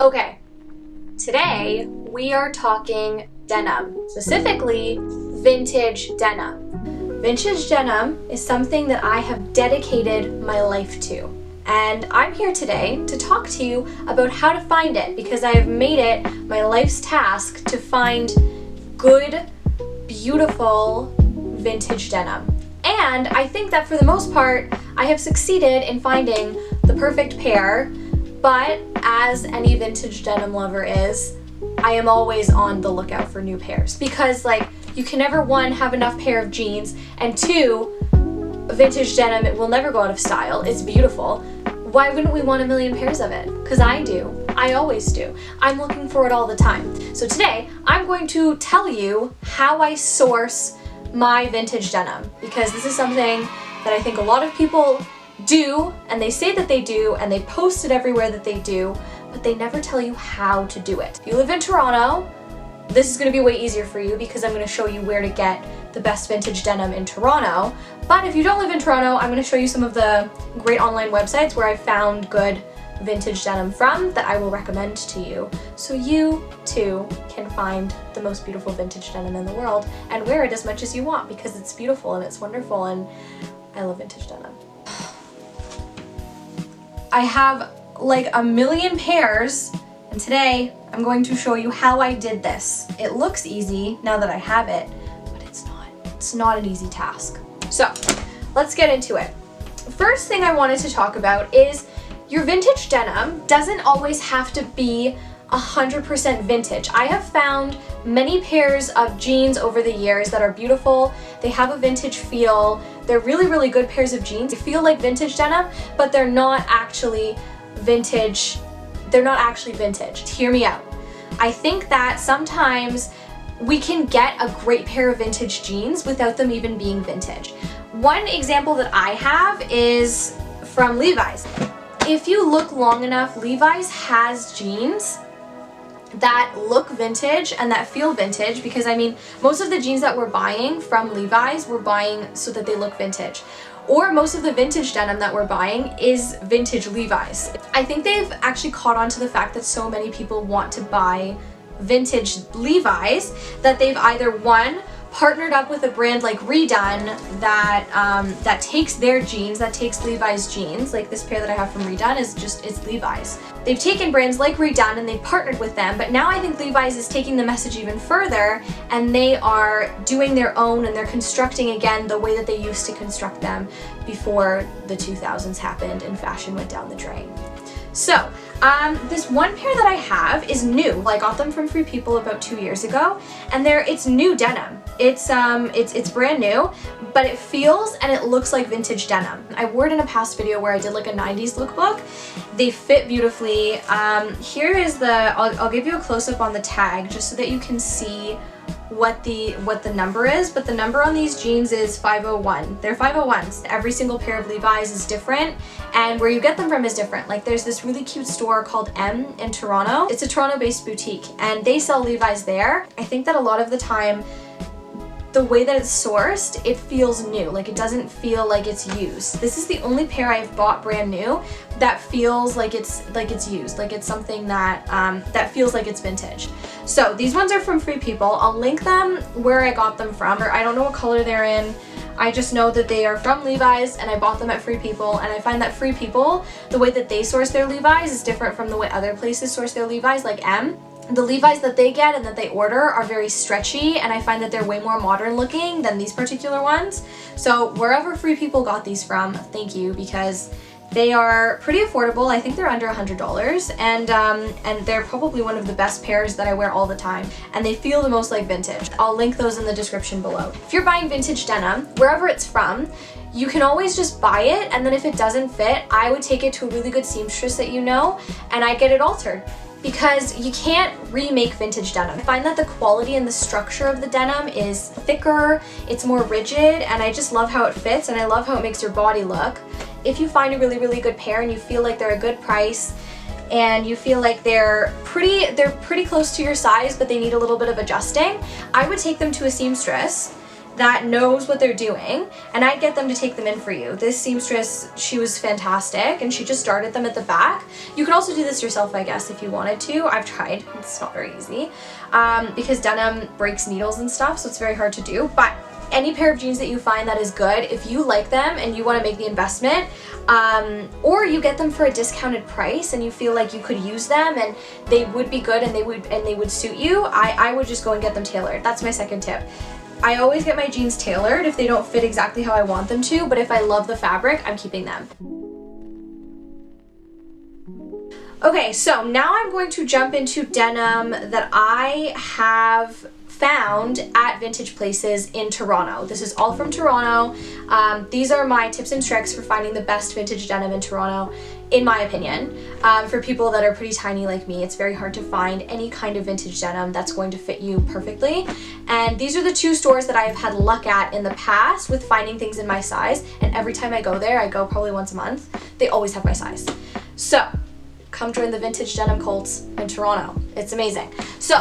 Okay, today we are talking denim, specifically vintage denim. Vintage denim is something that I have dedicated my life to. And I'm here today to talk to you about how to find it, because I have made it my life's task to find good, beautiful vintage denim. And I think that for the most part, I have succeeded in finding the perfect pair, but as any vintage denim lover is, I am always on the lookout for new pairs, because you can never, one, have enough pair of jeans, and two, vintage denim, it will never go out of style. It's beautiful. Why wouldn't we want a million pairs of it? Because I do. I always do. I'm looking for it all the time. So today, I'm going to tell you how I source my vintage denim, because this is something that I think a lot of people do, and they say that they do, and they post it everywhere that they do, but they never tell you how to do it. If you live in Toronto, this is going to be way easier for you, because I'm going to show you where to get the best vintage denim in Toronto. But if you don't live in Toronto, I'm going to show you some of the great online websites where I found good vintage denim from that I will recommend to you, so you too can find the most beautiful vintage denim in the world and wear it as much as you want, because it's beautiful and it's wonderful, and I love vintage denim. I have like a million pairs, and today I'm going to show you how I did this. It looks easy now that I have it, but it's not. It's not an easy task. So let's get into it. First thing I wanted to talk about is your vintage denim doesn't always have to be 100% vintage. I have found many pairs of jeans over the years that are beautiful. They have a vintage feel. They're really, really good pairs of jeans. They feel like vintage denim, but they're not actually vintage. They're not actually vintage. Hear me out. I think that sometimes we can get a great pair of vintage jeans without them even being vintage. One example that I have is from Levi's. If you look long enough, Levi's has jeans that look vintage and that feel vintage, because I mean, most of the jeans that we're buying from Levi's, we're buying so that they look vintage. Or most of the vintage denim that we're buying is vintage Levi's. I think they've actually caught on to the fact that so many people want to buy vintage Levi's that they've either, one, partnered up with a brand like Redone that takes their jeans, that takes Levi's jeans. Like this pair that I have from Redone it's Levi's. They've taken brands like Redone and they've partnered with them, but now I think Levi's is taking the message even further, and they are doing their own, and they're constructing again the way that they used to construct them before the 2000s happened and fashion went down the drain. So, this one pair that I have is new. I got them from Free People about 2 years ago, and it's new denim. It's brand new, but it feels and it looks like vintage denim. I wore it in a past video where I did like a 90s lookbook. They fit beautifully. Here is I'll give you a close-up on the tag just so that you can see what the number is, but the number on these jeans is 501. They're 501s. Every single pair of Levi's is different, and where you get them from is different. Like there's this really cute store called M in Toronto. It's a Toronto-based boutique, and they sell Levi's there. I think that a lot of the time, the way that it's sourced, it feels new. Like it doesn't feel like it's used. This is the only pair I've bought brand new that feels like it's used. Like it's something that that feels like it's vintage. So these ones are from Free People. I'll link them where I got them from, or I don't know what color they're in. I just know that they are from Levi's, and I bought them at Free People, and I find that Free People, the way that they source their Levi's is different from the way other places source their Levi's, like M. The Levi's that they get and that they order are very stretchy, and I find that they're way more modern looking than these particular ones. So wherever Free People got these from, thank you, because they are pretty affordable. I think they're under $100, and they're probably one of the best pairs that I wear all the time, and they feel the most like vintage. I'll link those in the description below. If you're buying vintage denim, wherever it's from, you can always just buy it, and then if it doesn't fit, I would take it to a really good seamstress that you know, and I get it altered. Because you can't remake vintage denim. I find that the quality and the structure of the denim is thicker, it's more rigid, and I just love how it fits, and I love how it makes your body look. If you find a really, really good pair and you feel like they're a good price, and you feel like they're pretty close to your size, but they need a little bit of adjusting, I would take them to a seamstress that knows what they're doing, and I get them to take them in for you. This seamstress, she was fantastic, and she just started them at the back. You could also do this yourself, I guess, if you wanted to. I've tried. It's not very easy because denim breaks needles and stuff, so it's very hard to do. But any pair of jeans that you find that is good, if you like them and you want to make the investment, or you get them for a discounted price and you feel like you could use them and they would be good and they would suit you, I would just go and get them tailored. That's my second tip. I always get my jeans tailored if they don't fit exactly how I want them to, but if I love the fabric, I'm keeping them. Okay, so now I'm going to jump into denim that I have found at vintage places in Toronto. This is all from Toronto. These are my tips and tricks for finding the best vintage denim in Toronto, in my opinion. For people that are pretty tiny like me, it's very hard to find any kind of vintage denim that's going to fit you perfectly. And these are the two stores that I've had luck at in the past with finding things in my size. And every time I go there, I go probably once a month, they always have my size. So come join the vintage denim cults in Toronto. It's amazing. So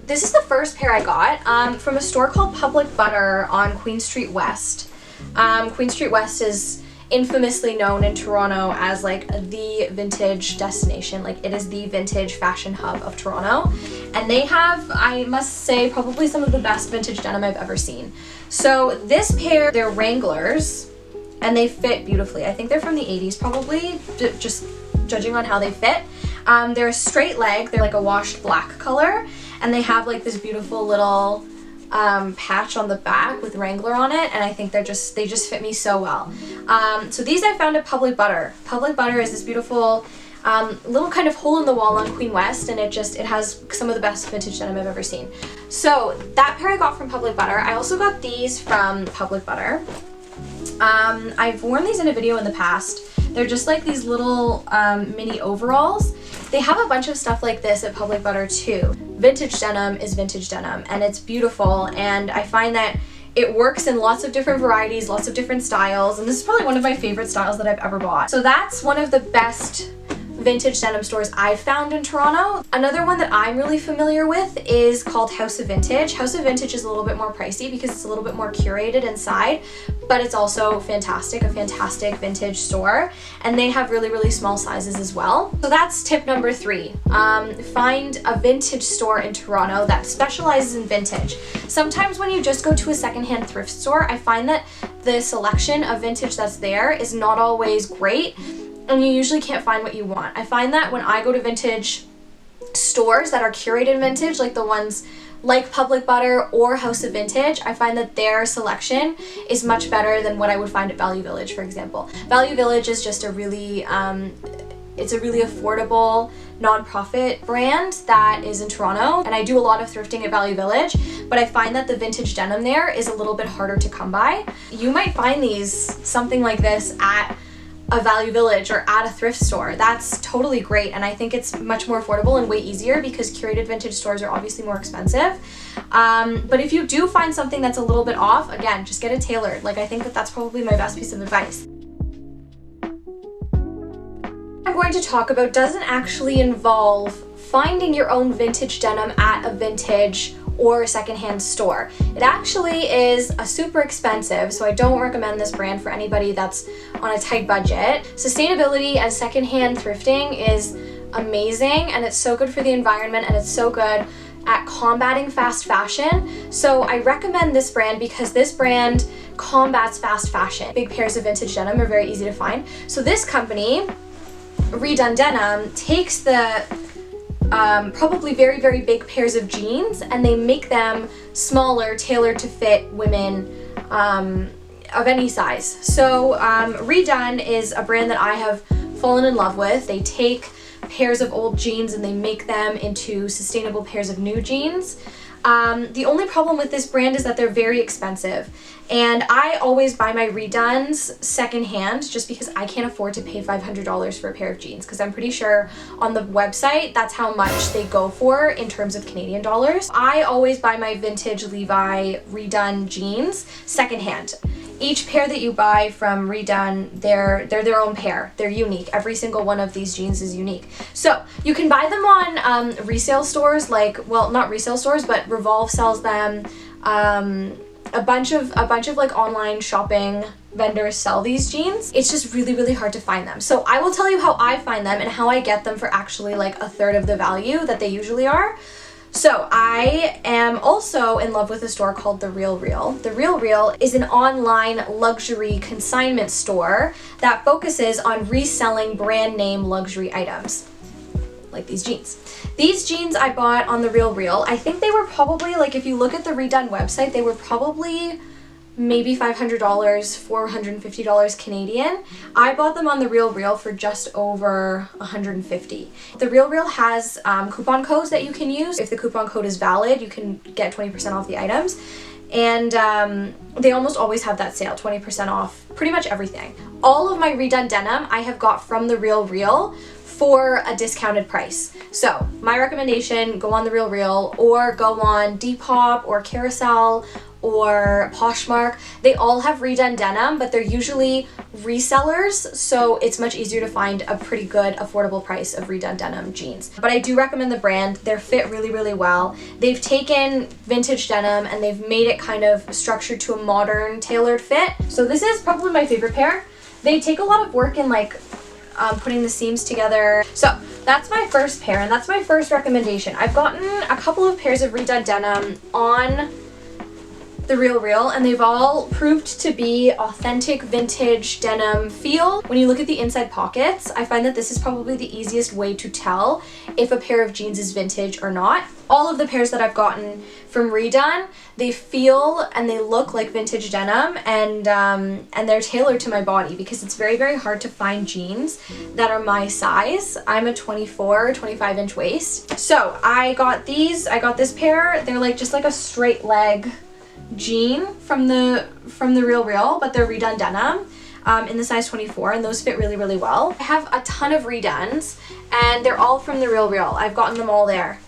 this is the first pair I got from a store called Public Butter on Queen Street West. Queen Street West is infamously known in Toronto as like the vintage destination. Like it is the vintage fashion hub of Toronto. And they have, I must say, probably some of the best vintage denim I've ever seen. So this pair, they're Wranglers and they fit beautifully. I think they're from the 80s probably, just judging on how they fit. They're a straight leg, they're like a washed black color, and they have like this beautiful little patch on the back with Wrangler on it, and I think they just fit me so well. So these I found at Public Butter. Public Butter is this beautiful little kind of hole in the wall on Queen West, and it has some of the best vintage denim I've ever seen. So that pair I got from Public Butter. I also got these from Public Butter. I've worn these in a video in the past. They're just like these little mini overalls. They have a bunch of stuff like this at Public Butter too. Vintage denim is vintage denim and it's beautiful, and I find that it works in lots of different varieties, lots of different styles, and this is probably one of my favorite styles that I've ever bought. So that's one of the best vintage denim stores I've found in Toronto. Another one that I'm really familiar with is called House of Vintage. House of Vintage is a little bit more pricey because it's a little bit more curated inside, but it's also fantastic, a fantastic vintage store, and they have really, really small sizes as well. So that's tip number 3. Find a vintage store in Toronto that specializes in vintage. Sometimes when you just go to a secondhand thrift store, I find that the selection of vintage that's there is not always great, and you usually can't find what you want. I find that when I go to vintage stores that are curated vintage, like the ones like Public Butter or House of Vintage, I find that their selection is much better than what I would find at Value Village, for example. Value Village is just a really, it's a really affordable non-profit brand that is in Toronto, and I do a lot of thrifting at Value Village, but I find that the vintage denim there is a little bit harder to come by. You might find these, something like this, at a Value Village or at a thrift store. That's totally great, and I think it's much more affordable and way easier because curated vintage stores are obviously more expensive. But if you do find something that's a little bit off, again, just get it tailored. Like, I think that that's probably my best piece of advice. I'm going to talk about doesn't actually involve finding your own vintage denim at a vintage or a secondhand store. It actually is a super expensive, so I don't recommend this brand for anybody that's on a tight budget. Sustainability and secondhand thrifting is amazing, and it's so good for the environment, and it's so good at combating fast fashion. So I recommend this brand because this brand combats fast fashion. Big pairs of vintage denim are very easy to find. So this company, Redone Denim, takes the probably very, very big pairs of jeans and they make them smaller, tailored to fit women of any size. So Redone is a brand that I have fallen in love with. They take pairs of old jeans and they make them into sustainable pairs of new jeans. The only problem with this brand is that they're very expensive, and I always buy my Redones secondhand just because I can't afford to pay $500 for a pair of jeans, because I'm pretty sure on the website that's how much they go for in terms of Canadian dollars. I always buy my vintage Levi Redone jeans secondhand. Each pair that you buy from Redone, they're their own pair. They're unique. Every single one of these jeans is unique. So you can buy them on resale stores, like, well, not resale stores, but Revolve sells them. a bunch of like online shopping vendors sell these jeans. It's just really, really hard to find them. So I will tell you how I find them and how I get them for actually like a third of the value that they usually are. So I am also in love with a store called The Real Real. The Real Real is an online luxury consignment store that focuses on reselling brand name luxury items, like these jeans. These jeans I bought on The Real Real. I think they were probably, like if you look at the Redone website, they were probably maybe $500, $450 Canadian. I bought them on The Real Real for just over $150. The Real Real has coupon codes that you can use. If the coupon code is valid, you can get 20% off the items. And they almost always have that sale, 20% off pretty much everything. All of my redone denim I have got from The Real Real for a discounted price. So my recommendation, go on The Real Real or go on Depop or Carousel or Poshmark. They all have redone denim, but they're usually resellers, so it's much easier to find a pretty good affordable price of redone denim jeans. But I do recommend the brand. They're fit really, really well. They've taken vintage denim and they've made it kind of structured to a modern tailored fit. So this is probably my favorite pair. They take a lot of work in like putting the seams together. So that's my first pair and that's my first recommendation. I've gotten a couple of pairs of redone denim on The Real Real and they've all proved to be authentic vintage denim feel. When you look at the inside pockets, I find that this is probably the easiest way to tell if a pair of jeans is vintage or not. All of the pairs that I've gotten from Redone, they feel and they look like vintage denim, and they're tailored to my body because it's very, very hard to find jeans that are my size. I'm a 24, 25 inch waist. So I got these, I got this pair. They're like just like a straight leg jean from the Real Real, but they're redone denim in the size 24, and those fit really, really well. I have a ton of redones and they're all from The Real Real. I've gotten them all there.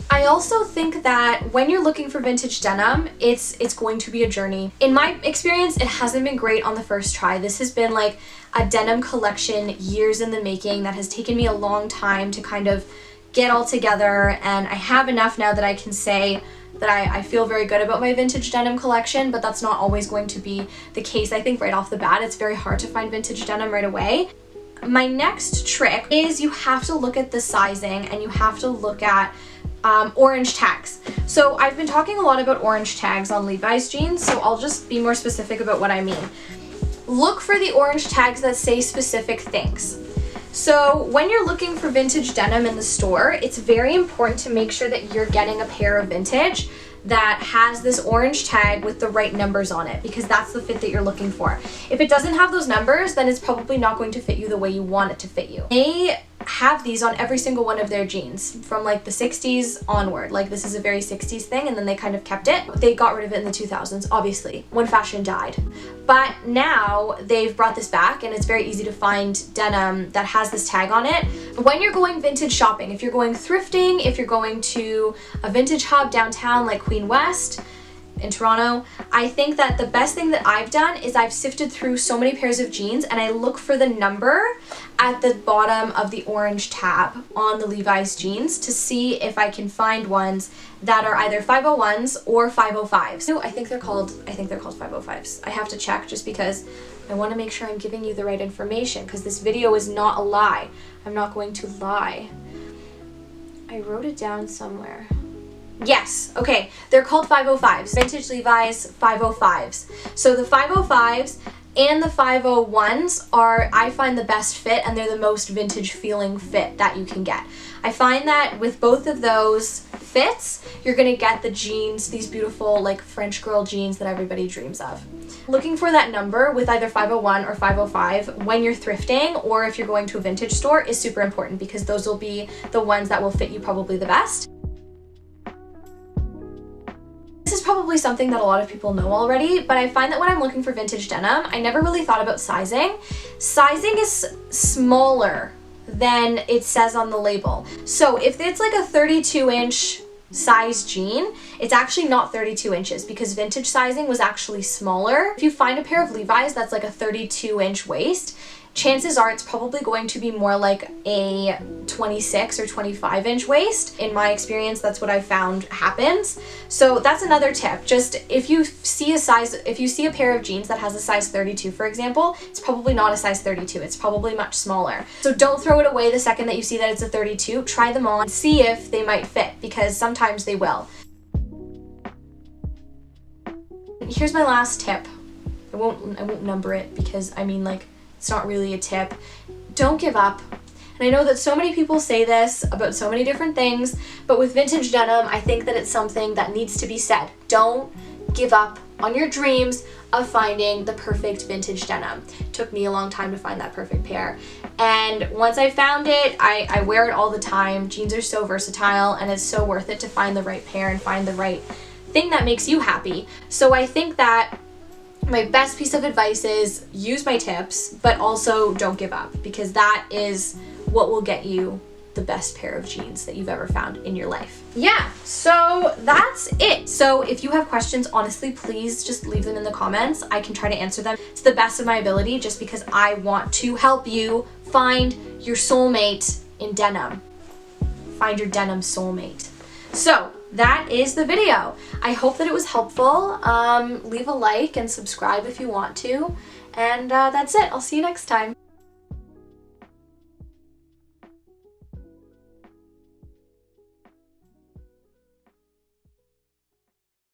I also think that when you're looking for vintage denim, it's going to be a journey. In my experience, it hasn't been great on the first try. This has been like a denim collection years in the making that has taken me a long time to kind of get all together, and I have enough now that I can say that I feel very good about my vintage denim collection, but that's not always going to be the case. I think right off the bat, it's very hard to find vintage denim right away. My next trick is you have to look at the sizing and you have to look at orange tags. So I've been talking a lot about orange tags on Levi's jeans, so I'll just be more specific about what I mean. Look for the orange tags that say specific things. So when you're looking for vintage denim in the store, it's very important to make sure that you're getting a pair of vintage that has this orange tag with the right numbers on it, because that's the fit that you're looking for. If it doesn't have those numbers, then it's probably not going to fit you the way you want it to fit you. They have these on every single one of their jeans from like the 60s onward. Like this is a very 60s thing, and then they kind of kept it. They got rid of it in the 2000s, obviously, when fashion died. But now they've brought this back, and it's very easy to find denim that has this tag on it. When you're going vintage shopping, if you're going thrifting, if you're going to a vintage hub downtown like Queen West in Toronto, I think that the best thing that I've done is I've sifted through so many pairs of jeans and I look for the number at the bottom of the orange tab on the Levi's jeans to see if I can find ones that are either 501s or 505s. I think they're called 505s. I have to check just because I want to make sure I'm giving you the right information, because this video is not a lie. I'm not going to lie. I wrote it down somewhere. Yes, okay, they're called 505s. Vintage Levi's 505s. So the 505s and the 501s are, I find, the best fit, and they're the most vintage feeling fit that you can get. I find that with both of those fits, you're gonna get the jeans, these beautiful like French girl jeans that everybody dreams of. Looking for that number with either 501 or 505 when you're thrifting or if you're going to a vintage store is super important, because those will be the ones that will fit you probably the best. This is probably something that a lot of people know already, but I find that when I'm looking for vintage denim, I never really thought about sizing. Sizing is smaller than it says on the label. So if it's like a 32-inch size jean, it's actually not 32 inches because vintage sizing was actually smaller. If you find a pair of Levi's that's like a 32-inch waist, chances are it's probably going to be more like a 26 or 25 inch waist. In my experience, that's what I found happens. So that's another tip. Just if you see a pair of jeans that has a size 32, for example, it's probably not a size 32. It's probably much smaller. So don't throw it away the second that you see that it's a 32. Try them on, see if they might fit, because sometimes they will. Here's my last tip. I won't number it because I mean, like, it's not really a tip. Don't give up. And I know that so many people say this about so many different things, but with vintage denim, I think that it's something that needs to be said. Don't give up on your dreams of finding the perfect vintage denim. It took me a long time to find that perfect pair. And once I found it, I wear it all the time. Jeans are so versatile, and it's so worth it to find the right pair and find the right thing that makes you happy. So I think that my best piece of advice is use my tips, but also don't give up, because that is what will get you the best pair of jeans that you've ever found in your life. Yeah, so that's it. So if you have questions, honestly, please just leave them in the comments. I can try to answer them to the best of my ability, just because I want to help you find your soulmate in denim. Find your denim soulmate. So that is the video. I hope that it was helpful. Leave a like and subscribe if you want to. And that's it. I'll see you next time.